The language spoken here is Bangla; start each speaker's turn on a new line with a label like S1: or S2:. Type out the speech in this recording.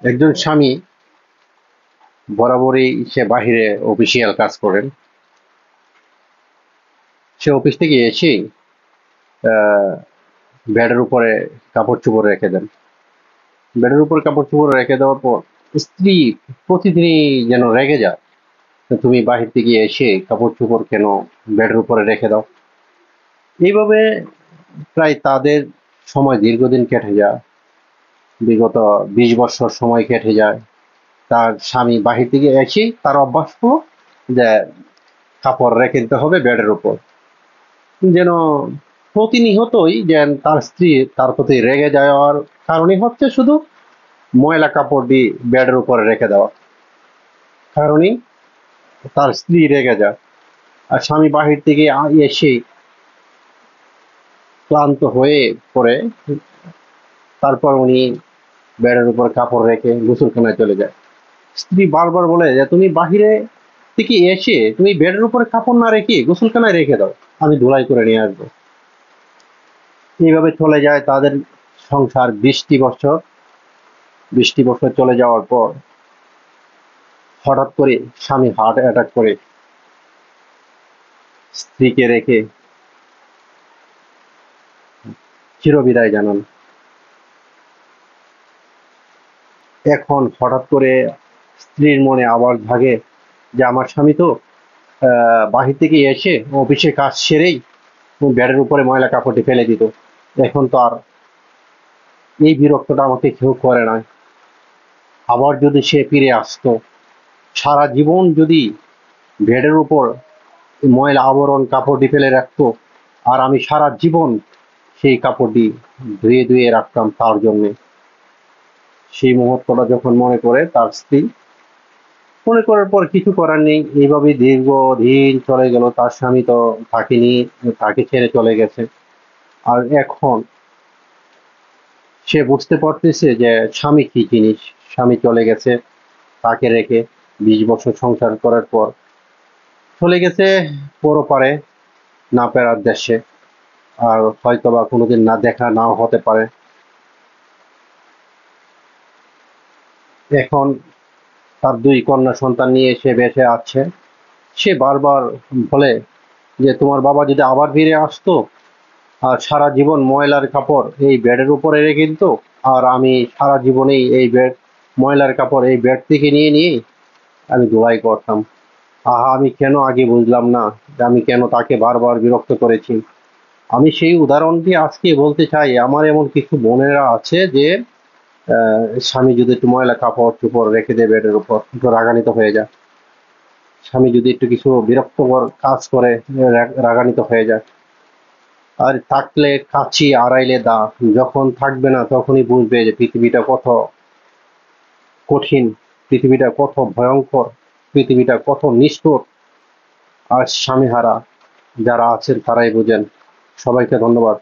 S1: একজন স্বামী বরাবরই সে বাহিরে অফিসিয়াল কাজ করেন। সে অফিস থেকে এসেই বেডের উপরে কাপড় চোপড় রেখে দেন। বেডের উপর কাপড় চোপড় রেখে দেওয়ার পর স্ত্রী প্রতিদিনই যেন রেগে যায়, তুমি বাহির থেকে এসে কাপড় চোপড় কেন বেডের উপরে রেখে দাও। এইভাবে প্রায় তাদের সময় দীর্ঘদিন কেটে যায়, বিগত 20 বছর সময় কেটে যায়। তার স্বামী বাহির থেকে এসেই তার অভ্যাস হলো যে কাপড় রেখে দিতে হবে বেডের উপর। যেন প্রতিনিয়তই যেন তার স্ত্রী তার প্রতি রেগে যাওয়ার কারণই হচ্ছে শুধু ময়লা কাপড় দিয়ে বেডের উপরে রেখে দেওয়া কারণেই তার স্ত্রী রেগে যায়। আর স্বামী বাহির থেকে এসে ক্লান্ত হয়ে পড়ে, তারপর উনি বেডের উপর কাপড় রেখে গোসলখানায় চলে যায়। স্ত্রী বারবার বলে যে তুমি বাহিরে থেকে এসে তুমি বেডের উপরে কাপড় না রেখে গোসলখানায় রেখে দাও, আমি ধুলাই করে নিয়ে আসবো। এইভাবে চলে যায় তাদের সংসার 20টি বছর। 20টি বছর চলে যাওয়ার পর হঠাৎ করে স্বামী হার্ট অ্যাটাক করে স্ত্রীকে রেখে চিরবিদায় জানান। এখন হঠাৎ করে স্ত্রীর মনে আবার জাগে যে আমার স্বামী তো বাহির থেকে এসে অফিসের কাজ সেরেই বেডের উপরে ময়লা কাপড়টি ফেলে দিত, এখন তো আর এই বিরক্তটা আমাকে কেউ করে না। আবার যদি সে ফিরে আসতো, সারা জীবন যদি বেডের উপর ময়লা আবরণ কাপড়টি ফেলে রাখতো, আর আমি সারা জীবন সেই কাপড়টি ধুয়ে ধুয়ে রাখতাম তার জন্যে। সেই মুহূর্তটা যখন মনে করে তার স্ত্রী, মনে করার পর কিছু করার নেই। এইভাবে দীর্ঘদিন চলে গেল, তার স্বামী তো থাকেনি, তাকে ছেড়ে চলে গেছে। আর এখন সে বুঝতে পারতেছে যে স্বামী কি জিনিস। স্বামী চলে গেছে তাকে রেখে, 20 বছর সংসার করার পর চলে গেছে পরপারে, না ফেরার দেশে। আর হয়তো বা কোনোদিন না দেখা নাও হতে পারে। এখন তার 2 কন্যা সন্তান নিয়ে সে বেঁচে আছে। সে বারবার বলে যে তোমার বাবা যদি আবার ফিরে আসতো, আর সারা জীবন ময়লার কাপড় এই বেডের উপরে রেখে দিত, আর আমি সারা জীবনেই এই বেড ময়লার কাপড় এই বেড থেকে নিয়ে নিয়ে আমি ধোলাই করতাম। আহা, আমি কেন আগে বুঝলাম না যে আমি কেন তাকে বারবার বিরক্ত করেছি। আমি সেই উদাহরণটি আজকে বলতে চাই। আমার এমন কিছু বোনেরা আছে যে স্বামী যদি একটু ময়লা কাপড় চোপড় রেখে দেয় বেডের উপর, একটু রাগান্বিত হয়ে যায়। স্বামী যদি একটু কিছু বিরক্তকর কাজ করে রাগান্বিত হয়ে যায়। আর থাকলে কাছি আড়াইলে দা, যখন থাকবে না তখনই বুঝবে যে পৃথিবীটা কত কঠিন, পৃথিবীটা কত ভয়ঙ্কর, পৃথিবীটা কত নিষ্ঠুর। আর স্বামীহারা যারা আছেন তারাই বোঝেন। সবাইকে ধন্যবাদ।